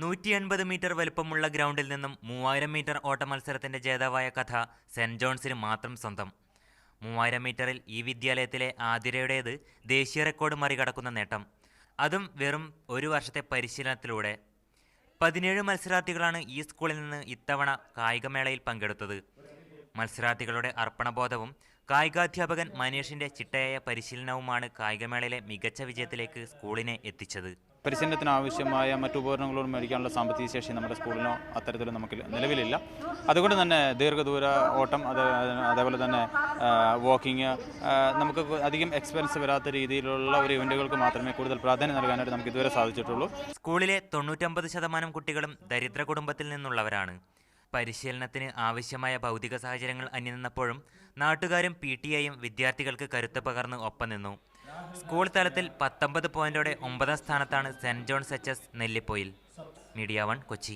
180 metre വലുപ്പമുള്ള ഗ്രൗണ്ടിൽ നിന്നും 3000 മീറ്റർ ഓട്ട മത്സരത്തിന്റെ ജേതാവായ കഥ സെന്റ് ജോൺസിന് മാത്രം സ്വന്തം. 3000 മീറ്ററിൽ ഈ വിദ്യാലയത്തിലെ ആതിരയുടേത് ദേശീയ റെക്കോർഡ് മറികടക്കുന്ന നേട്ടം, അതും വെറും ഒരു വർഷത്തെ പരിശീലനത്തിലൂടെ. 17 മത്സരാർത്ഥികളാണ് ഈ സ്കൂളിൽ നിന്ന് ഇത്തവണ കായികമേളയിൽ പങ്കെടുത്തത്. മത്സരാർത്ഥികളുടെ അർപ്പണബോധവും കായികാധ്യാപകൻ മനീഷിന്റെ ചിട്ടയായ പരിശീലനവുമാണ് കായികമേളയിലെ മികച്ച വിജയത്തിലേക്ക് സ്കൂളിനെ എത്തിച്ചത്. പരിശീലനത്തിന് ആവശ്യമായ മറ്റു ഉപകരണങ്ങളോട് മേടിക്കാനുള്ള സാമ്പത്തിക ശേഷി നമ്മുടെ സ്കൂളിനോ അത്തരത്തിൽ നമുക്ക് നിലവിലില്ല. അതുകൊണ്ട് തന്നെ ദീർഘദൂര ഓട്ടം, അതേപോലെ തന്നെ വാക്കിങ്, നമുക്ക് അധികം എക്സ്പെൻസ് വരാത്ത രീതിയിലുള്ള ഒരു ഇവൻറ്റുകൾക്ക് മാത്രമേ കൂടുതൽ പ്രാധാന്യം നൽകാനായിട്ട് നമുക്ക് ഇതുവരെ സാധിച്ചിട്ടുള്ളൂ. സ്കൂളിലെ 99% കുട്ടികളും ദരിദ്ര കുടുംബത്തിൽ നിന്നുള്ളവരാണ്. പരിശീലനത്തിന് ആവശ്യമായ ഭൗതിക സാഹചര്യങ്ങൾ അന്യനിന്നപ്പോഴും നാട്ടുകാരും PTA-യും വിദ്യാർത്ഥികൾക്ക് കരുത്ത് പകർന്ന് ഒപ്പം നിന്നു. സ്കൂൾ തലത്തിൽ 19 പോയിന്റോടെ 9ാം സ്ഥാനത്താണ് saint John's HS Nellipoyil. Media 1 Kochi.